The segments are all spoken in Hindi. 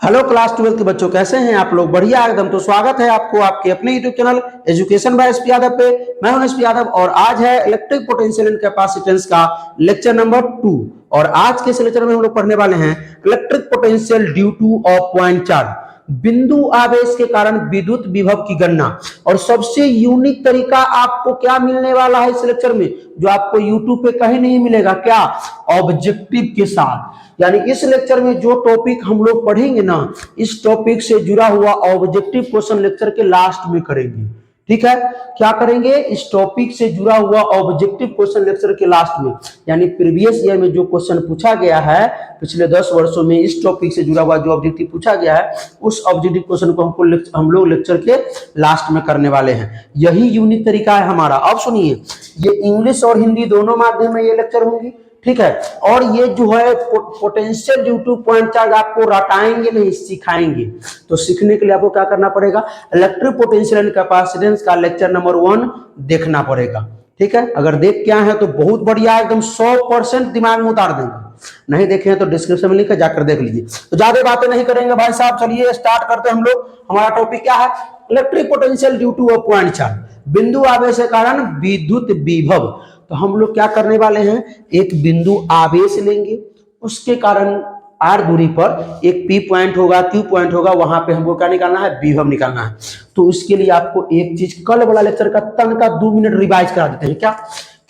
हेलो क्लास 12 के बच्चों, कैसे हैं आप लोग? बढ़िया एकदम। तो स्वागत है आपको आपके अपने YouTube channel education by SP Yadav पे। मैं हूं एसपी यादव और आज है इलेक्ट्रिक पोटेंशियल एंड कैपेसिटेंस का लेक्चर नंबर 2। और आज के इस लेक्चर में हम लोग पढ़ने वाले हैं electric potential due two of point charge, बिंदु आवेश के कारण विद्युत विभव की गणना। और सबसे यूनिक तरीका आपको क्या मिलने वाला है इस लेक्चर में, जो आपको यूट्यूब पे कहीं नहीं मिलेगा। क्या? ऑब्जेक्टिव के साथ। यानी इस लेक्चर में जो टॉपिक हम लोग पढ़ेंगे ना, इस टॉपिक से जुड़ा हुआ ऑब्जेक्टिव क्वेश्चन लेक्चर के लास्ट में करेंगे। ठीक है? क्या करेंगे? इस टॉपिक से जुड़ा हुआ ऑब्जेक्टिव क्वेश्चन लेक्चर के लास्ट में। यानी प्रीवियस ईयर में जो क्वेश्चन पूछा गया है पिछले 10 वर्षों में, इस टॉपिक से जुड़ा हुआ जो ऑब्जेक्टिव पूछा गया है, उस ऑब्जेक्टिव क्वेश्चन को हम लोग लेक्चर के लास्ट में करने वाले हैं। यही यूनिक तरीका है हमारा। अब सुनिए, ये इंग्लिश और हिंदी दोनों माध्यम में ये लेक्चर होंगी। ठीक है? और ये जो है potential due two point charge आपको रटाएंगे नहीं, सिखाएंगे। तो सीखने के लिए आपको क्या करना पड़ेगा? इलेक्ट्रिक पोटेंशियल एंड कैपेसिटेंस का लेक्चर नंबर 1 देखना पड़ेगा। ठीक है? अगर देख के आए हैं तो बहुत बढ़िया, एकदम 100% दिमाग में उतार देंगे। नहीं देखे हैं तो डिस्क्रिप्शन में लिखा जाकर देख लीजिए। तो ज्यादा बातें नहीं करेंगे भाई साहब, चलिए स्टार्ट करते हैं हम लोग। हमारा टॉपिक क्या है? Electric potential due two point charge, बिंदु आवेश के कारण विद्युत विभव। तो हम लोग क्या करने वाले हैं, एक बिंदु आवेश लेंगे, उसके कारण आर दूरी पर एक पी पॉइंट होगा, क्यू पॉइंट होगा, वहां पे हमको क्या निकालना है? विभव निकालना है। तो उसके लिए आपको एक चीज कल वाला लेक्चर का तनका 2 मिनट रिवाइज करा देते हैं। क्या?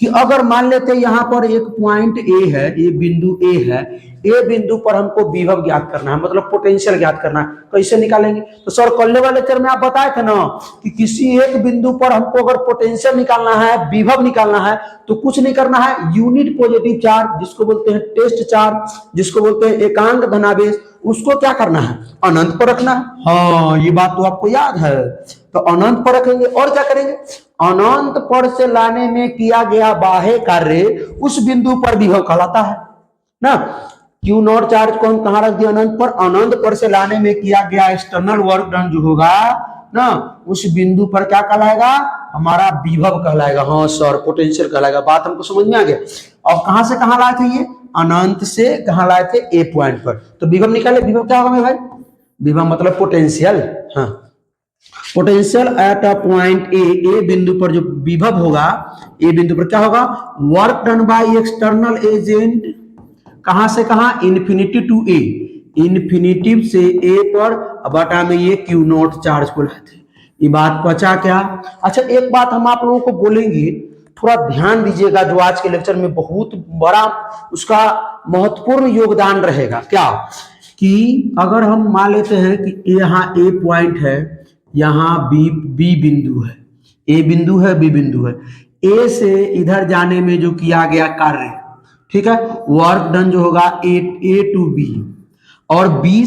कि अगर मान लेते हैं यहां पर एक पॉइंट ए है, ये बिंदु ए है, ए बिंदु पर हमको विभव ज्ञात करना है, मतलब पोटेंशियल ज्ञात करना है। कैसे निकालेंगे? तो सर कल वाले लेक्चर में आप बताए थे ना कि किसी एक बिंदु पर हमको अगर पोटेंशियल निकालना है, विभव निकालना है, तो कुछ नहीं करना है, यूनिट पॉजिटिव चार्ज जिसको बोलते हैं टेस्ट चार्ज, जिसको बोलते हैं एकांक धनावेश, उसको क्या करना है? अनंत पर रखना है। हाँ, ये बात तो आपको याद है। तो अनंत पर रखेंगे और क्या करेंगे? अनंत पर से लाने में किया गया बाह्य कार्य उस बिंदु पर विभव कहलाता है ना। क्यू नॉट चार्ज को हम कहां रख दिया? अनंत पर। अनंत पर से लाने में किया गया एक्सटर्नल वर्क डन जो होगा ना, उस बिंदु पर क्या कहलाएगा? हमारा विभव कहलाएगा। हाँ सर, पोटेंशियल कहलाएगा। बात हमको समझ में आ गया। और कहां से कहां लाए थे? ये अनंत से कहां लाए थे? ए पॉइंट पर। तो विभव निकाले। विभव क्या होगा भाई? विभव मतलब पोटेंशियल। हाँ, potential at a point A, A बिंदु पर जो विभव होगा, ए बिंदु पर क्या होगा? Work done by external agent. कहां से कहां? इन्फिनिटी टू ए, इन्फिनिटी से ए पर, बटा में ये क्यू नॉट चार्ज को लाते। ये बात पचा क्या? अच्छा, एक बात हम आप लोगों को बोलेंगे, थोड़ा ध्यान दीजिएगा, जो आज के लेक्चर में बहुत बड़ा उसका महत्वपूर्ण योगदान रहेगा। क्या? कि अगर हम मान लेते हैं कि यहाँ ए पॉइंट है, यहाँ बी बिंदु है, ए बिंदु है, बी बिंदु है, ए से इधर जाने में जो किया गया कार्य, ठीक है, वर्क डन जो होगा ए टू बी, और बी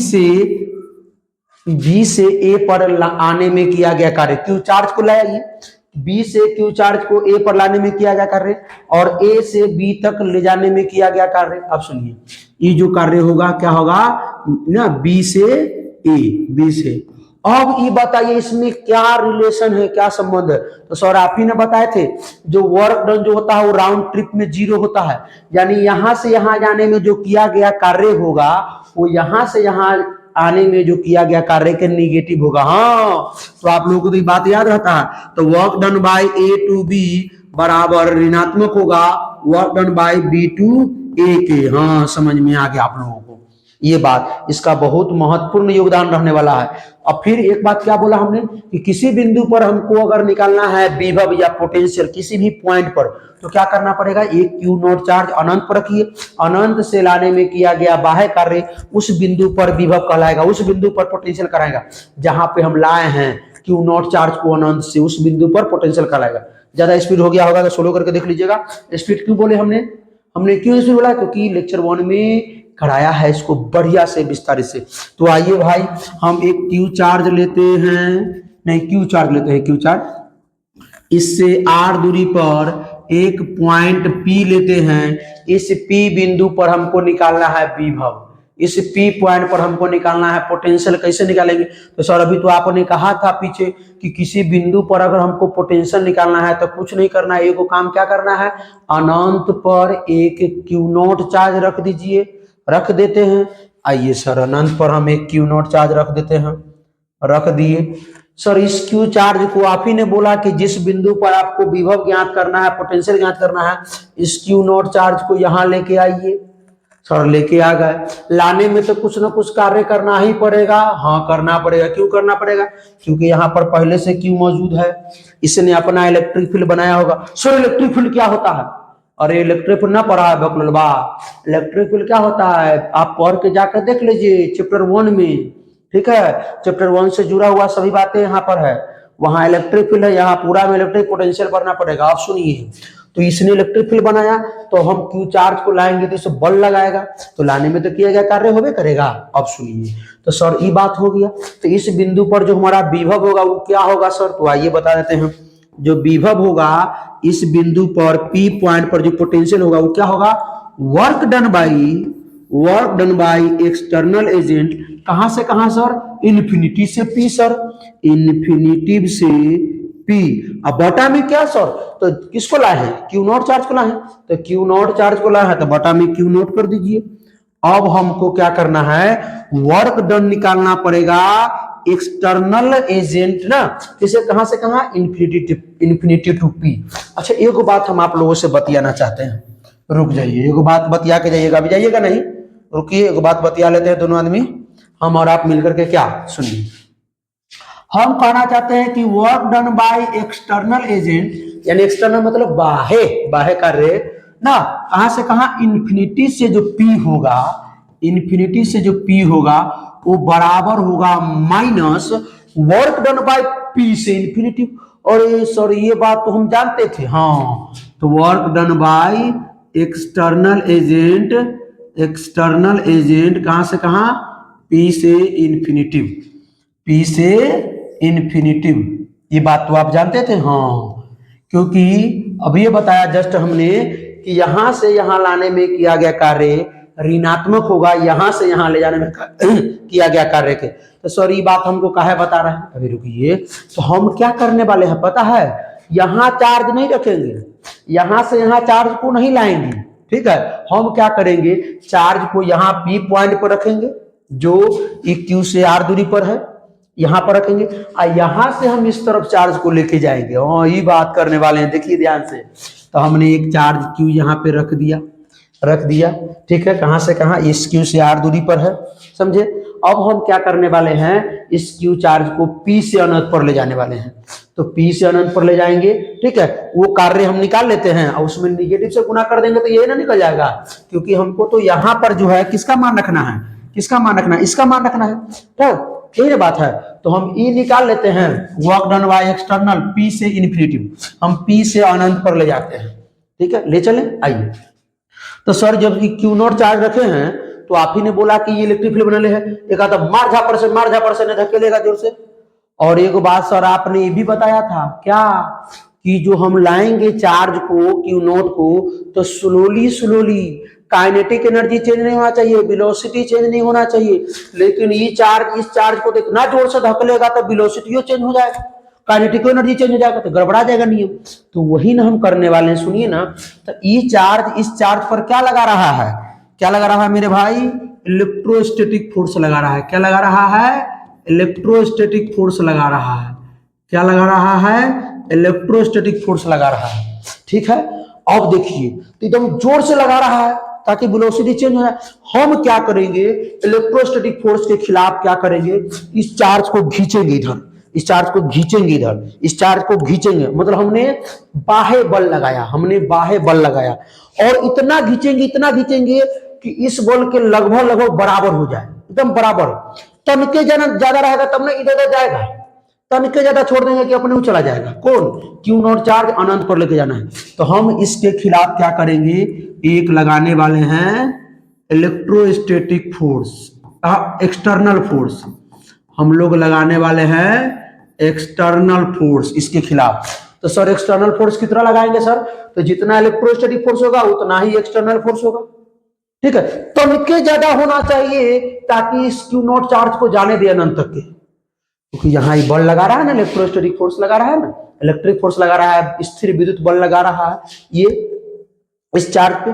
से ए पर आने में किया गया कार्य, क्यू चार्ज को लाया, ये बी से क्यू चार्ज को ए पर लाने में किया गया कार्य, और ए से बी तक ले जाने में किया गया कार्य। अब सुनिए, ये जो कार्य होगा क्या होगा ना, बी से ए, बी से। अब ये बताइए इसमें क्या रिलेशन है, क्या संबंध है? तो सर आप ही ने बताए थे, जो वर्क डन जो होता है वो राउंड ट्रिप में 0 होता है। यानी यहां से यहां जाने में जो किया गया कार्य होगा, वो यहां से यहां आने में जो किया गया कार्य के निगेटिव होगा। हाँ, तो आप लोगों को तो ये बात याद रहता है। तो work done by A to B बराबर ऋणात्मक होगा work done by B to A के। हाँ, समझ में आ गया आप लोगों को ये बात। इसका बहुत महत्वपूर्ण योगदान रहने वाला है। अब फिर एक बात क्या बोला हमने कि किसी बिंदु पर हमको अगर निकालना है विभव या पोटेंशियल किसी भी पॉइंट पर, तो क्या करना पड़ेगा? एक क्यू नॉट चार्ज अनंत पर रखिए, अनंत से लाने में किया गया बाह्य कार्य उस बिंदु पर विभव कहलाएगा, उस बिंदु पर पोटेंशियल कराएगा। जहां पे हम लाए हैं क्यू नॉट चार्ज को अनंत से, उस बिंदु पर पोटेंशियल कहलाएगा। ज्यादा स्पीड हो गया होगा तो सोलो करके देख लीजिएगा। स्पीड क्यों बोले हमने क्यों स्पीड बोला? क्योंकि लेक्चर 1 में कराया है इसको बढ़िया से विस्तारित से। तो आइए भाई, हम एक क्यू चार्ज लेते हैं, नहीं क्यू चार्ज लेते हैं, क्यू चार्ज। इससे आर दूरी पर एक पॉइंट पी लेते हैं। इस पी बिंदु पर हमको निकालना है विभव, इस पी पॉइंट पर हमको निकालना है पोटेंशियल। कैसे निकालेंगे? तो सर अभी तो आपने कहा था पीछे कि किसी बिंदु पर अगर हमको पोटेंशियल निकालना है तो कुछ नहीं करना है, एक काम क्या करना है, अनंत पर एक क्यू नॉट चार्ज रख दीजिए, रख देते हैं। आइए सर, अनंत पर हम एक क्यू नॉट चार्ज रख देते हैं, रख दिए। सर इस क्यू चार्ज को आप ही ने बोला कि जिस बिंदु पर आपको विभव ज्ञात करना है, पोटेंशियल ज्ञात करना है, इस क्यू नॉट चार्ज को यहां लेके आइए। सर लेके आ गए, लाने में तो कुछ ना कुछ कार्य करना ही पड़ेगा। हाँ करना पड़ेगा, क्यों करना पड़ेगा? क्योंकि यहाँ पर पहले से क्यू मौजूद है, इसने अपना इलेक्ट्रिक फील्ड बनाया होगा। सर इलेक्ट्रिक फील्ड क्या होता है? अरे इलेक्ट्रिक फील्ड ना पढ़ा है बकलवा। इलेक्ट्रिक फील्ड क्या होता है आप पढ़ के जाकर देख लीजिए चैप्टर 1 में, ठीक है। चैप्टर 1 से जुड़ा हुआ सभी बातें यहाँ पर है। वहां इलेक्ट्रिक फील्ड है, यहाँ पूरा में इलेक्ट्रिक पोटेंशियल भरना पड़ेगा। आप सुनिए, तो इसने इलेक्ट्रिक फील्ड बनाया, तो हम क्यू चार्ज को लाएंगे तो इसे बल लगाएगा, तो लाने में तो किया गया कार्य होबे करेगा। अब सुनिए, तो सर ये बात हो गया। तो इस बिंदु पर जो हमारा विभव होगा वो क्या होगा सर? तो आइए बता देते हैं। जो विभव होगा इस बिंदु पर पी पॉइंट पर जो पोटेंशियल होगा वो क्या होगा? Work done by external agent. कहां से कहां सर? इन्फिनिटी से पी सर, इन्फिनिटी से पी। अब बटा में क्या सर? तो किसको लाए हैं? क्यू नॉट चार्ज को लाए हैं, तो क्यू नॉट चार्ज को लाए हैं तो बटा में क्यू नॉट कर दीजिए। अब हमको क्या करना है? वर्क डन निकालना पड़ेगा एक्सटर्नल एजेंट ना, इसे कहां से कहां? Infinity to P. अच्छा एक बात हम आप लोगों से बतियाना चाहते हैं, रुक जाइए, एक बात बतिया के जाइएगा। अभी जाइएगा नहीं, रुकिए, एक बात बतिया लेते हैं दोनों आदमी, हम और आप मिलकर के। क्या? सुनिए, हम कहना चाहते हैं कि work done by external agent, यानी एक्सटर्नल मतलब बाह्य, बाह्य कार्य ना, कहां से कहां? इन्फिनिटी से जो पी होगा, इन्फिनिटी से जो पी होगा वो बराबर होगा minus work done by P से इन्फिनिटी। और सॉरी ये बात तो हम जानते थे। हाँ, तो work done by external agent, external agent कहां से कहां? पी से इन्फिनिटी, पी से इन्फिनिटिव। ये बात तो आप जानते थे। हाँ, क्योंकि अभी ये बताया जस्ट हमने कि यहां से यहां लाने में किया गया कार्य ऋणात्मक होगा, यहां से यहां ले जाने में किया गया कार्य के। तो सॉरी ये बात हमको काहे बता रहे हैं? अभी रुकिए, तो हम क्या करने वाले हैं पता है? यहां चार्ज नहीं रखेंगे, यहां से यहां चार्ज को नहीं लाएंगे, ठीक है। हम क्या करेंगे? चार्ज को यहां पी पॉइंट पर रखेंगे जो क्यू से आर दूरी पर है, यहां पर रखेंगे, और यहां से हम इस तरफ चार्ज को लेके जाएंगे। हाँ ये बात करने वाले हैं, देखिए ध्यान से। तो हमने एक चार्ज क्यू यहाँ पे रख दिया, रख दिया, ठीक है। कहां से कहां? इस क्यू से आर दूरी पर है, समझे। अब हम क्या करने वाले हैं? इस क्यू चार्ज को पी से अनंत पर ले जाने वाले हैं। तो पी से अनंत पर ले जाएंगे, ठीक है। वो कार्य हम निकाल लेते हैं और उसमें निगेटिव से गुना कर देंगे तो ये ना निकल जाएगा, क्योंकि हमको तो यहाँ पर जो है किसका मान रखना है? किसका मान रखना है? इसका मान रखना है, ठीक, यही बात है। तो हम ई निकाल लेते हैं, work done by external P से इन्फिनिटी, हम पी से अनंत पर ले जाते हैं, ठीक है। ले चले, आइए। तो सर जब क्यू नॉट चार्ज रखे हैं तो आप ही ने बोला कि ये इलेक्ट्रिक फील्ड बनले है, एक आता मार झापर से नहीं धकेलेगा जोर से। और एक बात सर आपने ये भी बताया था क्या, कि जो हम लाएंगे चार्ज को, क्यू नॉट को, तो slowly slowly, kinetic energy change नहीं होना चाहिए, वेलोसिटी चेंज नहीं होना चाहिए। लेकिन ये चार्ज, इस चार्ज को इतना जोर से धकेलेगा तो वेलोसिटी चेंज हो जाएगा, काइनेटिक एनर्जी चेंज हो जाएगा, तो गड़बड़ा जाएगा नियम। तो वही ना हम करने वाले हैं, सुनिए ना। तो ये चार्ज इस चार्ज पर क्या लगा रहा है? क्या लगा रहा है मेरे भाई? इलेक्ट्रोस्टैटिक फोर्स लगा रहा है। क्या लगा रहा है? इलेक्ट्रोस्टैटिक फोर्स लगा रहा है। क्या लगा रहा है? इलेक्ट्रोस्टैटिक फोर्स लगा रहा है, ठीक है। अब देखिए, तो एकदम जोर से लगा रहा है ताकि वेलोसिटी चेंज हो जाए। हम क्या करेंगे? इलेक्ट्रोस्टैटिक फोर्स के खिलाफ क्या करेंगे? इस चार्ज को खींचेंगे इधर, इस चार्ज को खींचेंगे इधर, इस चार्ज को खींचेंगे, मतलब हमने बाह्य बल लगाया, हमने बाह्य बल लगाया। और इतना खींचेंगे, इतना खींचेंगे कि इस बल के लगभग लगभग बराबर हो जाए, एकदम बराबर। तनके ज्यादा रहेगा तब ना इधर उधर जाएगा, तनके ज्यादा छोड़ देंगे कि अपने वो चला जाएगा। कौन? क्यू नॉट चार्ज अनंत पर लेके जाना है। तो हम इसके खिलाफ क्या करेंगे? एक लगाने वाले हैं इलेक्ट्रोस्टैटिक फोर्स, एक्सटर्नल फोर्स, हम लोग लगाने वाले हैं एक्सटर्नल फोर्स इसके खिलाफ। तो सर एक्सटर्नल फोर्स कितना लगाएंगे सर? तो जितना इलेक्ट्रोस्टैटिक फोर्स होगा उतना ही एक्सटर्नल फोर्स होगा, ठीक है। तनके ज्यादा होना चाहिए ताकि इस क्यू नॉट चार्ज को जाने दे अनंत तक के, क्योंकि यहाँ ये बल लगा रहा है ना, इलेक्ट्रोस्टैटिक फोर्स लगा रहा है ना, इलेक्ट्रिक फोर्स लगा रहा है, स्थिर विद्युत बल लगा रहा है ये इस चार्ज पे।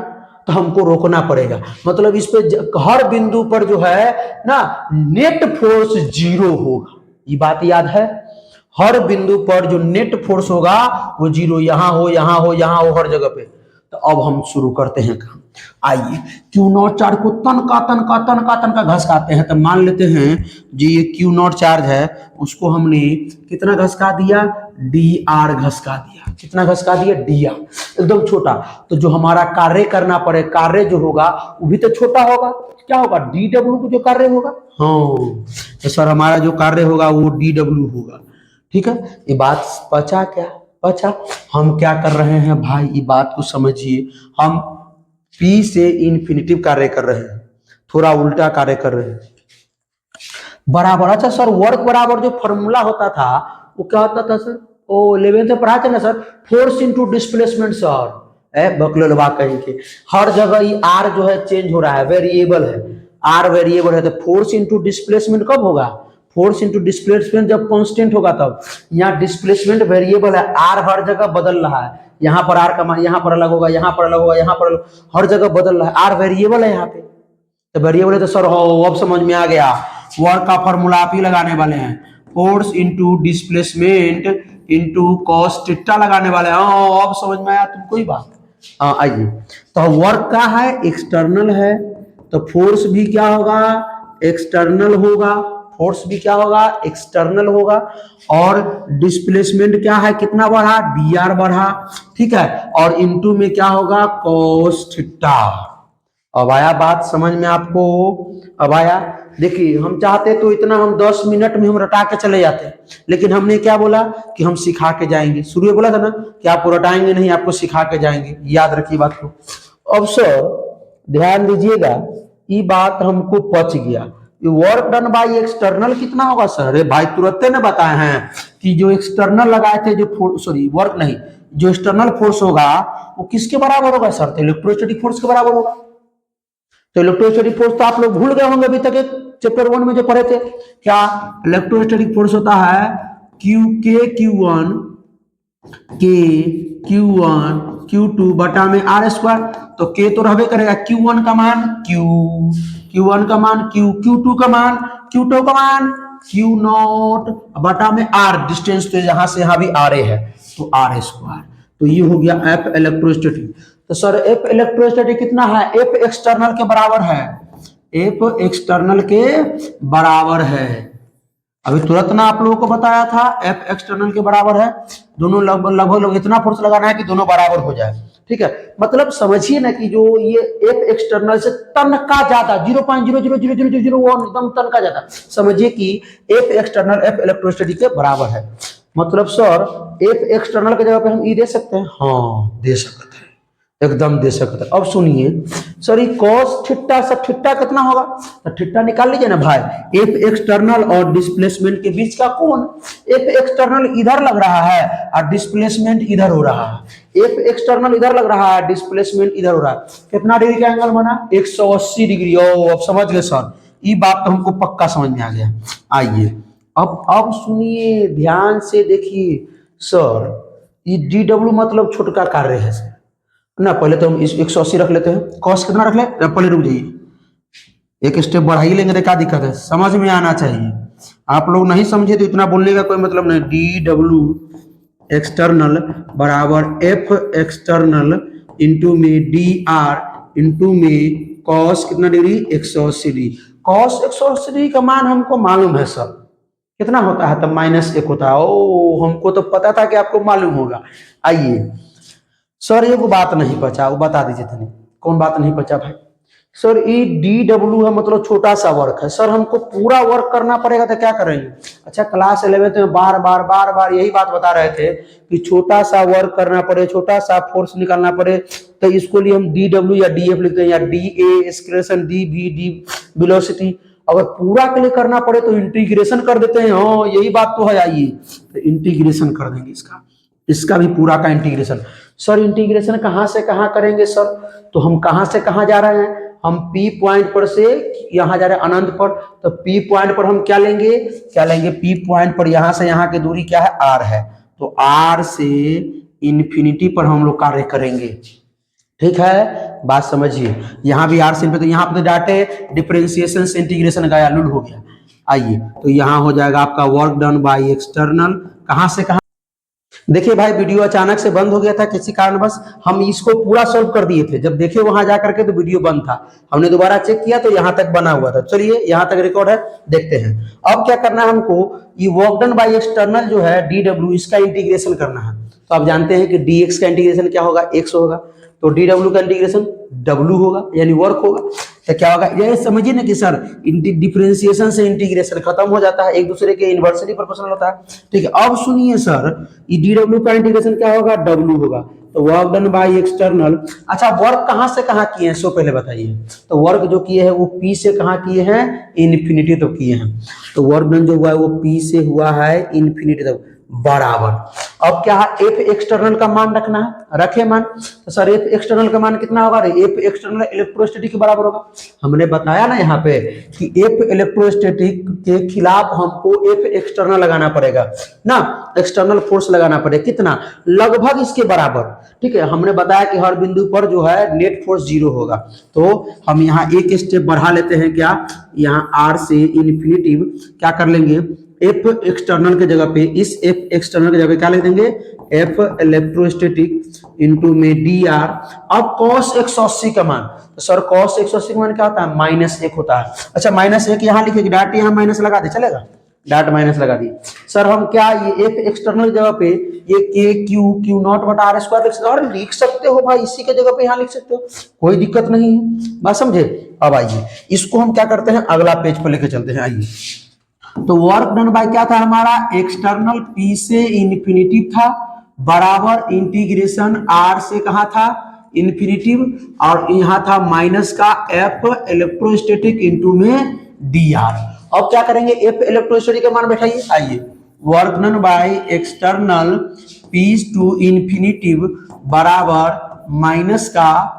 तो हमको रोकना पड़ेगा। मतलब इस पे हर बिंदु पर जो है ना नेट फोर्स जीरो होगा, ये बात याद है। हर बिंदु पर जो नेट फोर्स होगा वो जीरो, यहां हो यहां हो यहां हो, हर जगह पे। तो अब हम शुरू करते हैं काम। आइए क्यू नॉट चार्ज को तन का घसकाते हैं। तो मान लेते हैं जी ये क्यू नॉट चार्ज है, उसको हमने कितना घसका दिया, डी आर घसका दिया। कितना घसका दिया, डी आर, एकदम छोटा। तो जो हमारा कार्य करना पड़े, कार्य जो होगा वो भी तो छोटा होगा। क्या होगा, डी डब्ल्यू को जो कार्य होगा। हाँ तो सर हमारा जो कार्य होगा वो डी डब्ल्यू होगा। ठीक है, ये बात पचा क्या, पचा। हम क्या कर रहे हैं भाई, ये बात को समझिए। हम P से इन्फिनिटिव कार्य कर रहे हैं, थोड़ा उल्टा कार्य कर रहे हैं। बराबर, अच्छा सर वर्क बराबर जो फॉर्मूला होता था वो क्या होता था सर, ओ 11th में पढ़ा थे ना sir, force into displacement. Sir बकलोलवा कहीं के हर जगह ये आर जो है चेंज हो रहा है, वेरिएबल है, आर वेरिएबल है। तो फोर्स इनटू डिस्प्लेसमेंट कब होगा, फोर्स इनटू डिस्प्लेसमेंट जब कांस्टेंट होगा तब। यहाँ डिस्प्लेसमेंट वेरिएबल है, आर हर जगह बदल रहा है। यहाँ पर आर का मान यहाँ पर अलग होगा, यहाँ पर अलग होगा, यहाँ पर हर जगह बदल रहा है, आर वेरिएबल है यहाँ पे। तो वेरिएबल है तो सर हो अब समझ में आ गया, वर्क का फॉर्मूला आप ही लगाने वाले हैं, force into displacement into cos theta लगाने वाले हैं। अब समझ में आया तुमको ही बात। आइए, तो वर्क का है एक्सटर्नल है, तो फोर्स भी क्या होगा, एक्सटर्नल होगा। फोर्स भी क्या होगा, एक्सटर्नल होगा। और डिस्प्लेसमेंट क्या है, कितना बढ़ा, डी आर बढ़ा। ठीक है, और इनटू में क्या होगा, कॉस थीटा। अब आया बात समझ में आपको, अब आया। देखिए हम चाहते तो इतना हम 10 मिनट में हम रटा के चले जाते, लेकिन हमने क्या बोला कि हम सिखा के जाएंगे। शुरू में बोला था ना कि आपको रटाएंगे नहीं, आपको सिखा के जाएंगे, याद रखिए बात को। अब सर ध्यान दीजिएगा, ये बात हमको पच गया। वर्क डन बाय एक्सटर्नल कितना होगा सर, अरे भाई तुरंत ने बताए हैं कि जो एक्सटर्नल लगाए थे, जो सॉरी वर्क नहीं, जो एक्सटर्नल फोर्स होगा वो किसके बराबर होगा सर, तो इलेक्ट्रोस्टैटिक फोर्स के बराबर होगा। तो इलेक्ट्रोस्टैटिक फोर्स तो आप लोग भूल गए होंगे अभी तक, एक चैप्टर 1 में जो पढ़े थे। क्या इलेक्ट्रोस्टैटिक फोर्स होता है, क्यू के क्यू टू बटा में आर स्क्वायर। तो के तो रहबे करेगा, Q1 का मान Q1 का मान Q2 का मान Q नॉट बटा में आर, डिस्टेंस तो यहां से यहां भी आर है तो आर स्क्वायर। तो ये हो गया एफ इलेक्ट्रोस्टैटिक। तो सर एफ इलेक्ट्रोस्टैटिक कितना है, एफ एक्सटर्नल के बराबर है, एफ एक्सटर्नल के बराबर है। अभी तुरंत ना आप लोगों को बताया था एफ एक्सटर्नल के बराबर है। दोनों लगभग इतना फोर्स लगाना है कि दोनों बराबर हो जाए। ठीक है, मतलब समझिए ना कि जो ये एफ एक्सटर्नल से तन का ज्यादा 0.0000001 एकदम तन का ज्यादा, समझिए कि एफ एक्सटर्नल एफ इलेक्ट्रोस्टैटिक के बराबर है। मतलब सर एफ एक्सटर्नल के जगह पे हम ई दे सकते हैं, हाँ दे सकते हैं, एकदम दे सकते हैं। अब सुनिए सर ये cos थीटा, सब थीटा कितना होगा, तो थीटा निकाल लीजिए ना भाई, एफ एक्सटर्नल और डिस्प्लेसमेंट के बीच का कोण। एफ एक्सटर्नल इधर लग रहा है और डिस्प्लेसमेंट इधर हो रहा है, एफ एक्सटर्नल इधर लग रहा है, डिस्प्लेसमेंट इधर हो रहा है। कितना डिग्री का एंगल बना, 180 डिग्री। ओ अब समझ गए सर, ये बात तो हमको पक्का समझ में आ गया। आइए अब सुनिए ध्यान से देखिए सर, ये डी डब्ल्यू मतलब छोटका कार्य है सर ना। पहले तो हम इस 180 रख लेते हैं, कॉस कितना रख ले, पहले रुक जाइए, एक स्टेप बढ़ा ही लेंगे तो क्या दिक्कत है, समझ में आना चाहिए। आप लोग नहीं समझे तो इतना बोलने का कोई मतलब नहीं। डी डब्ल्यू एक्सटर्नल बराबर एफ एक्सटर्नल इंटू में डी आर इंटू में कॉस कितना डिग्री, 180 डिग्री। कॉस 180 डिग्री का मान हमको मालूम है सर, कितना होता है, तब -1 होता है। ओ हमको तो पता था कि आपको मालूम होगा। आइए सर ये वो बात नहीं पचा, वो बता दीजिए तनी, कौन बात नहीं पचा भाई। सर ये डी डब्ल्यू है मतलब छोटा सा वर्क है सर, हमको पूरा वर्क करना पड़ेगा तो क्या करेंगे। अच्छा क्लास 11th में बार बार यही बात बता रहे थे कि छोटा सा वर्क करना पड़े, छोटा सा फोर्स निकालना पड़े, तो इसको लिए हम डी डब्ल्यू या डी एफ लिखते हैं, या D A acceleration, D V D velocity. अगर पूरा के लिए करना पड़े तो इंटीग्रेशन कर देते हैं, हाँ यही बात तो है। आइए तो इंटीग्रेशन कर देंगे इसका भी पूरा का इंटीग्रेशन। सर इंटीग्रेशन कहाँ से कहाँ करेंगे सर, तो हम कहाँ से कहाँ जा रहे हैं, हम P पॉइंट पर से यहाँ जा रहे हैं अनंत पर। तो P पॉइंट पर हम क्या लेंगे, P पॉइंट पर यहाँ से यहाँ की दूरी क्या है, R है। तो R से इन्फिनिटी पर हम लोग कार्य करेंगे, ठीक है, बात समझिए। यहाँ भी आर सिंपल पे, तो यहाँ पे तो डाटे डिफरेंशिएशन से इंटीग्रेशन का लुल हो गया। आइए, तो यहाँ हो जाएगा आपका वर्क डन बाय एक्सटर्नल, कहाँ से कहाँ। देखिए भाई, वीडियो अचानक से बंद हो गया था किसी कारणवश। हम इसको पूरा सॉल्व कर दिए थे, जब देखे वहां जा करके तो वीडियो बंद था। हमने दोबारा चेक किया तो यहाँ तक बना हुआ था। चलिए, यहाँ तक रिकॉर्ड है, देखते हैं। अब क्या करना है हमको, ये वर्क डन बाय एक्सटर्नल जो है डी डब्ल्यू, इसका इंटीग्रेशन करना है। तो आप जानते हैं कि डी एक्स का इंटीग्रेशन क्या होगा, एक्स होगा। तो डी डब्ल्यू का इंटीग्रेशन डब्ल्यू होगा, यानी वर्क होगा। तो क्या होगा, ये समझिए ना कि सर डिफरेंशिएशन से इंटीग्रेशन खत्म हो जाता है, एक दूसरे के इन्वर्सली प्रोपोर्शनल होता है। ठीक है, अब सुनिए सर, डी डब्ल्यू का इंटीग्रेशन क्या होगा, डब्ल्यू होगा। तो वर्क डन बाय एक्सटर्नल। अच्छा, वर्क कहां से कहां किए हैं, सो पहले बताइए। तो वर्क जो किए हैं वो पी से कहां किए हैं, इन्फिनिटी तक किए हैं। तो वर्क डन जो हुआ है वो पी से हुआ है इन्फिनिटी तक, बराबर। अब क्या है, एफ एक्सटर्नल का मान रखना है, रखे मान। तो सर एफ एक्सटर्नल का मान कितना होगा, एफ एक्सटर्नल इलेक्ट्रोस्टैटिक के बराबर होगा। हमने बताया ना यहाँ पे कि एफ इलेक्ट्रोस्टैटिक के खिलाफ हमको एफ एक्सटर्नल लगाना पड़ेगा ना, एक्सटर्नल फोर्स लगाना पड़ेगा। कितना, लगभग इसके बराबर। ठीक है, हमने बताया कि हर बिंदु पर जो है नेट फोर्स 0 होगा। तो हम यहाँ एक स्टेप बढ़ा लेते हैं, क्या, यहाँ आर से इन्फिनिटिव क्या कर लेंगे, एफ एक्सटर्नल के जगह पे, इस एफ एक्सटर्नल के जगह पे क्या लिख देंगे, एफ इलेक्ट्रोस्टैटिक इंटू में डी आर। अब cos 180 का मान, तो सर cos 180 का मान क्या होता है, -1 होता है। अच्छा, -1 यहाँ लिखेगी, डाट यहाँ माइनस लगा दे, चलेगा, डाट माइनस लगा दी। सर हम क्या, ये एफ एक्सटर्नल जगह पे ये के क्यू नॉट बटा आर स्क्वायर लिख सकते हो भाई, इसी के जगह पे यहाँ लिख सकते हो, कोई दिक्कत नहीं है, बात समझे। अब आइए, इसको हम क्या करते हैं, अगला पेज पर लेके चलते हैं। आइए, तो वर्क डन बाय क्या था हमारा, एक्सटर्नल पी से इन्फिनिटिव था, बराबर इंटीग्रेशन आर से कहा था, इन्फिनिटिव, और यहाँ था माइनस का एफ इलेक्ट्रोस्टैटिक इंटू में डी आर। अब क्या करेंगे, एफ इलेक्ट्रोस्टैटिक का मान बैठाइए। आइए, work done by external P to infinitive बराबर माइनस का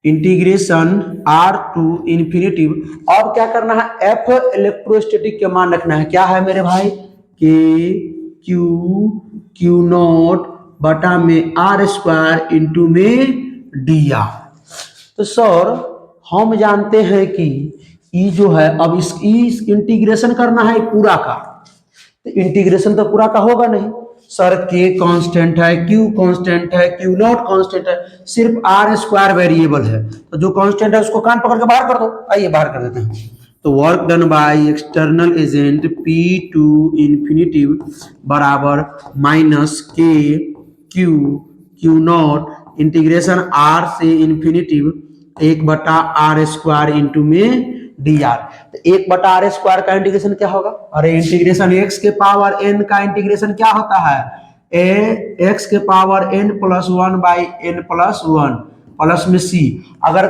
इंटीग्रेशन आर टू इन्फिनिटिव। अब क्या करना है, एफ इलेक्ट्रोस्टैटिक के मान रखना है, क्या है मेरे भाई, के क्यू नॉट बटा में आर स्क्वायर इंटू में डी आर। तो सर हम जानते हैं कि ई जो है, अब इस इंटीग्रेशन करना है पूरा का, तो इंटीग्रेशन तो पूरा का होगा नहीं सर, के कांस्टेंट है, क्यू कांस्टेंट है, क्यू नॉट कांस्टेंट है, सिर्फ आर स्क्वायर वेरिएबल है। तो जो कांस्टेंट है उसको कान पकड़ के बाहर कर दो। आइए बाहर कर देते हैं। तो work done by external agent P to infinitive बराबर minus K Q naught integration R से इन्फिनिटिव 1/r स्क्वायर इंटू में डी आर। तो 1/r स्क्वायर का इंटीग्रेशन क्या होगा, अरे इंटीग्रेशन x के पावर n का इंटीग्रेशन क्या होता है, x के power n plus 1 by n plus 1 plus में c। अगर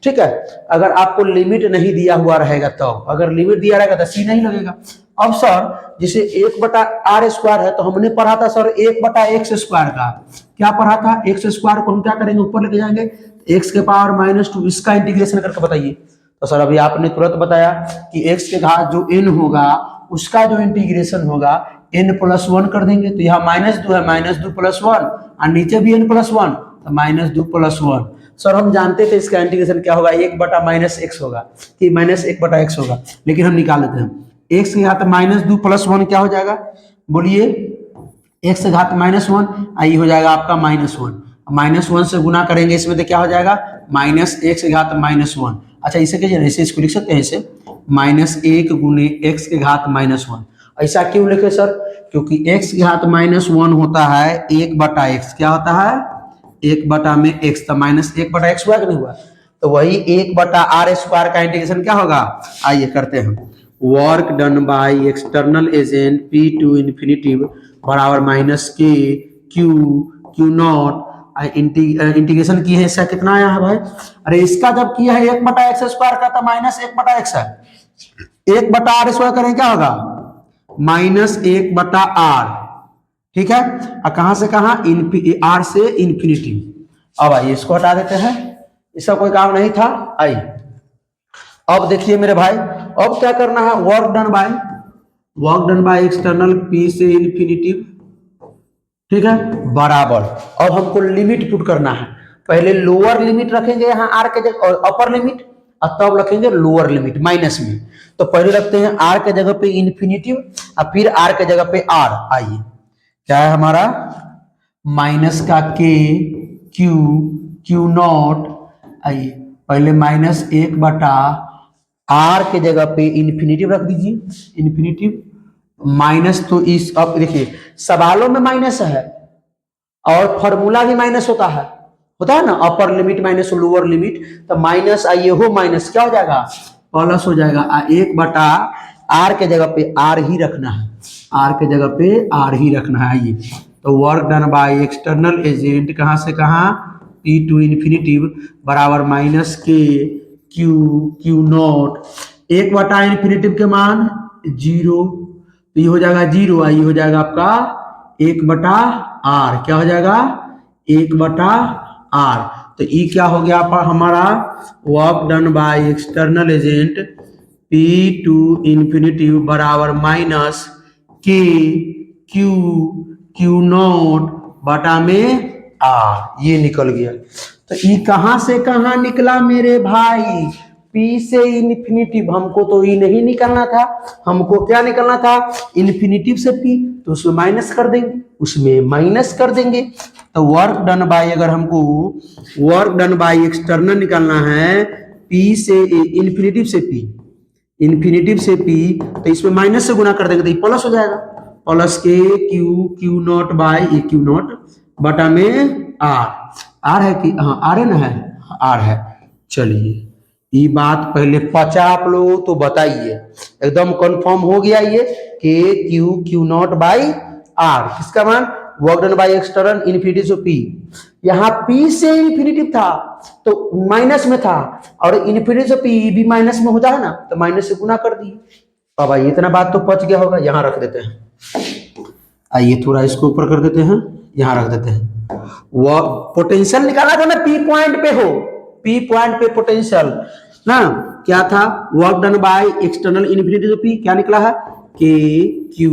ठीक है, अगर आपको लिमिट नहीं दिया हुआ रहेगा तो, अगर लिमिट दिया रहेगा तो c नहीं लगेगा। अब सर जैसे 1/r स्क्वायर है, तो हमने पढ़ा था सर 1/x स्क्वायर का, क्या पढ़ा था, x स्क्वायर को हम क्या करेंगे, ऊपर लेके जाएंगे, x के पावर -2, इसका इंटीग्रेशन करके बताइए। तो सर अभी आपने तुरंत बताया कि x के घात जो n होगा उसका जो इंटीग्रेशन होगा n प्लस 1 कर देंगे। तो यहाँ -2 है, -2 प्लस 1, और नीचे भी n प्लस 1, तो -2 प्लस 1। सर हम जानते थे इसका इंटीग्रेशन क्या होगा, 1/-x होगा, कि -1/x होगा, लेकिन हम निकाल लेते हैं। x के घात -2 प्लस 1 क्या हो जाएगा, बोलिए, x के घात -1, आई हो जाएगा आपका -1, -1 से गुना करेंगे इसमें तो क्या हो जाएगा, -x के घात -1। अच्छा, इसे क्या, ऐसे इसको लिख सकते हैं, इसे -1 गुने x के घात -1। ऐसा क्यों लिखे सर, क्योंकि x के घात -1 होता है 1/x, क्या होता है, 1/x, तो -1/x हुआ कि नहीं हुआ, तो वही 1/r स्क्वायर का इंटीग्रेशन क्या होगा। आइए करते हैं, work done by external agent P to infinitive बराबर minus K Q naught, integration की है, इसका कितना आया है भाई, अरे इसका जब किया है 1/x स्क्वायर का, तो -1/x है, 1/r स्क्वायर करें क्या होगा, -1/r। ठीक है, और कहां से कहां, आर से इन्फिनिटी। अब आइए इसको हटा देते हैं, इसका कोई काम नहीं था। आइए अब देखिए मेरे भाई, अब क्या करना है, work done by external P से इन्फिनिटी, ठीक है, बराबर। अब हमको लिमिट पुट करना है, पहले लोअर लिमिट रखेंगे यहाँ आर के जगह और अपर लिमिट, और तब रखेंगे लोअर लिमिट माइनस में। तो पहले रखते हैं आर के जगह पे इन्फिनिटिव और फिर आर के जगह पे आर। आइए क्या है हमारा माइनस का के क्यू क्यू नॉट। आइए पहले माइनस 1 आर के जगह पे इन्फिनिटिव रख दीजिए, इन्फिनिटिव माइनस। तो इस अब देखिए सवालों में माइनस है और फॉर्मूला भी माइनस होता है ना, upper limit minus lower limit. तो माइनस आइए हो माइनस क्या हो जाएगा प्लस हो जाएगा। 1 आर के जगह पे आर ही रखना है, आर के जगह पे आर ही रखना है। आइए तो work done by external agent कहाँ से कहाँ पी टू इन्फिनिटिव बराबर minus K Q Q not 1 infinitive के मान 0, तो ये हो जाएगा 0। ये हो जाएगा आपका 1/r। क्या हो जाएगा 1/r। तो ये क्या हो गया हमारा work done by external agent P to infinitive बराबर minus K Q Q naught बटा में आर। ये निकल गया। तो ये कहां से कहां निकला मेरे भाई, P से इन्फिनिटिव। हमको तो ये नहीं निकलना था, हमको क्या निकलना था इन्फिनिटिव से P, तो उसमें माइनस कर देंगे, उसमें माइनस कर देंगे। तो वर्क डन बाय, अगर हमको वर्क डन बाय एक्सटर्नल निकालना है P से इन्फिनिटिव से P, इन्फिनिटिव से P, तो इसमें माइनस से गुना कर देंगे तो ये प्लस हो जाएगा। Plus K Q Q naught by A Q naught बटा में आर। आर है कि हाँ आर है ना, है आर है। चलिए ये बात पहले पचा आप लोग तो बताइए, एकदम कंफर्म हो गया ये K Q Q naught by R. किसका मान work done by external infinity से पी। यहाँ पी से इन्फिनिटिव था तो माइनस में था, और इन्फिनिटी से पी भी माइनस में होता है ना, तो माइनस से गुना कर दिए। अब आइए इतना बात तो पच गया होगा, यहाँ रख देते हैं। आइए थोड़ा इसको ऊपर कर देते हैं, यहाँ रख देते हैं। वो पोटेंशियल निकाला था ना पी पॉइंट पे हो, पी पॉइंट पे पोटेंशियल ना क्या था work done by external infinity to P, क्या निकला है K Q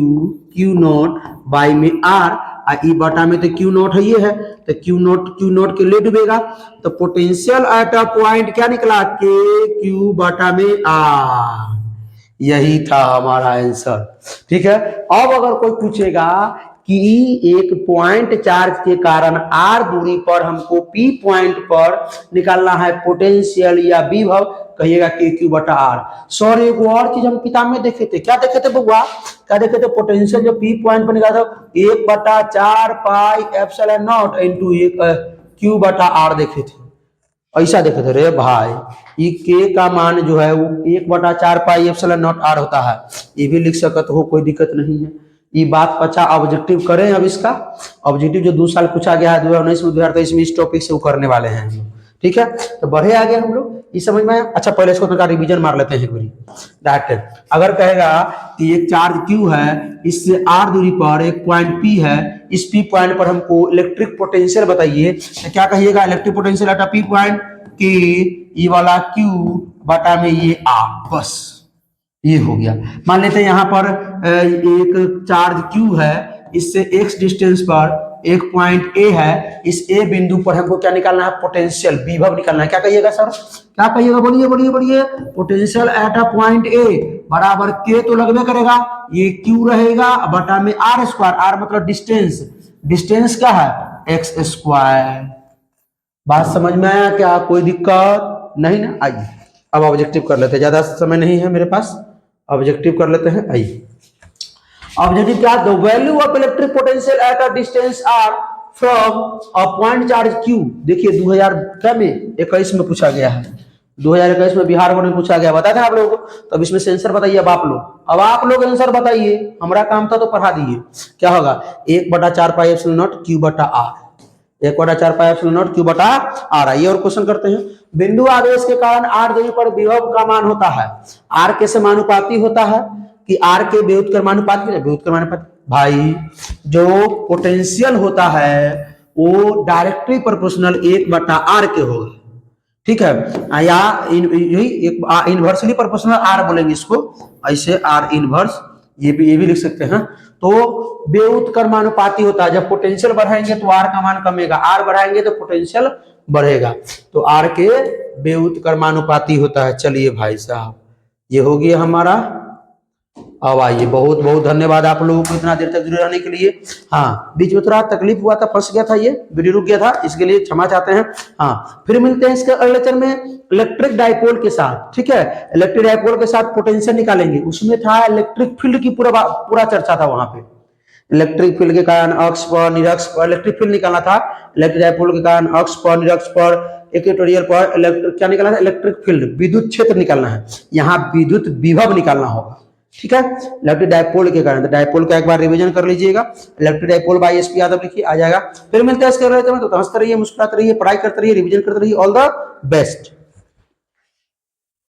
Q naught by में आर, ई बटा में तो क्यू नॉट है, ये है तो क्यू नॉट के लिए डूबेगा। तो पोटेंशियल एट अ पॉइंट क्या निकला के क्यू बटा में आर। यही था हमारा आंसर। ठीक है। अब अगर कोई पूछेगा कि एक पॉइंट चार्ज के कारण आर दूरी पर हमको पी पॉइंट पर निकालना है पोटेंशियल या विभव, कहिएगा के क्यू बटा आर। सर एक और चीज हम किताब में देखे थे, क्या देखे थे बउआ, क्या देखे थे पोटेंशियल जो पी पॉइंट पर निकाला था 1/4 pi epsilon not into Q बटा आर देखे थे। ऐसा देखे थे रे भाई, ये के का मान जो है वो 1/4 पाई एप्सिलॉन नॉट आर होता है। ये भी लिख सकते हो, कोई दिक्कत नहीं है। ये बात पचा ऑब्जेक्टिव करें। अब इसका ऑब्जेक्टिव जो 2 साल पूछा गया है 2019 में 2023 में इस टॉपिक से वो करने वाले हैं हम लोग। ठीक है, तो बढ़े आगे हम लोग इस समझ में। अच्छा पहले इसको थोड़ा रिवीजन मार लेते हैं एक बारी। अगर कहेगा कि एक चार्ज Q है, इससे R दूरी पर एक पॉइंट P है, इस P पॉइंट पर हमको इलेक्ट्रिक पोटेंशियल बताइए, तो क्या कहिएगा electric potential at P point के ये वाला Q बटा में ये R। बस ये हो गया। मान लेते हैं यहाँ पर एक चार्ज Q है, इससे x डिस्टेंस पर एक पॉइंट A है, इस A बिंदु पर हमको क्या निकालना है विभव विभव निकालना है। क्या कहिएगा सर, क्या कहिएगा, बोलिए बोलिए बोलिए। Potential at a point A बराबर K तो लगभग करेगा, ये Q रहेगा बटा में R स्क्वायर। R मतलब डिस्टेंस, डिस्टेंस क्या है x स्क्वायर। बात समझ में आया क्या, कोई दिक्कत नहीं ना। आइए अब ऑब्जेक्टिव कर लेते हैं, ज्यादा समय नहीं है मेरे पास, ऑब्जेक्टिव कर लेते हैं। आइए ऑब्जेक्टिव क्या, the value of electric potential at a distance r from a point charge Q। देखिए 2021 में पूछा गया है, 2021 में बिहार बोर्ड में पूछा गया, बताया था आप लोगों को। तो अब इसमें सेंसर बताइए। अब आप लोग आंसर बताइए, हमारा काम था तो पढ़ा दिए। क्या होगा 1/4 पाई एप्सिलॉन नॉट Q बटा R, 1/4 pi epsilon not Q बटा R। आइए और क्वेश्चन करते हैं। बिंदु आवेश के कारण R दूरी पर विभव का मान होता है, R के समानुपाती होता है कि R के व्युत्क्रमानुपाती। भाई जो पोटेंशियल होता है वो डायरेक्टली प्रोपोर्शनल 1/r के होगा। ठीक है, या यही इनवर्सली प्रोपोर्शनल R बोलेंगे इसको, ऐसे R इनवर्स, ये भी लिख सकते हैं। तो व्युत्क्रमानुपाती होता है, जब पोटेंशियल बढ़ाएंगे तो R का मान कमेगा, R बढ़ाएंगे तो पोटेंशियल बढ़ेगा। तो आर के व्युत्क्रमानुपाती होता है। चलिए भाई साहब, ये हो गया हमारा। अब आइए, बहुत बहुत धन्यवाद आप लोगों को इतना देर तक जुड़े रहने के लिए। हाँ, बीच में थोड़ा तकलीफ हुआ था, फंस गया था, ये वीडियो रुक गया था, इसके लिए क्षमा चाहते हैं। हाँ, फिर मिलते हैं इसके अगले लेक्चर में इलेक्ट्रिक डाइपोल के साथ। ठीक है, इलेक्ट्रिक डाइपोल के साथ पोटेंशियल निकालेंगे। उसमें था इलेक्ट्रिक फील्ड की पूरा चर्चा था वहां पे। इलेक्ट्रिक फील्ड के कारण अक्ष पर निरक्ष पर इलेक्ट्रिक फील्ड निकालना था। इलेक्ट्रिक डाइपोल के कारण अक्ष पर निरक्ष पर इक्वेटोरियल पर इलेक्ट्रिक क्या निकालना है, इलेक्ट्रिक फील्ड विद्युत क्षेत्र निकालना है। यहाँ विद्युत विभव निकालना होगा। ठीक है, इलेक्ट्रिक डाइपोल के कारण, तो डाइपोल का एक बार रिवीजन कर लीजिएगा। Electric dipole by SP Yadav लिखिए, आ जाएगा। फिर मिलते हैं इसके तो हंसते रहिए, मुस्कुराते रहिए, पढ़ाई करते रहिए, रिवीजन करते रहिए। All the best.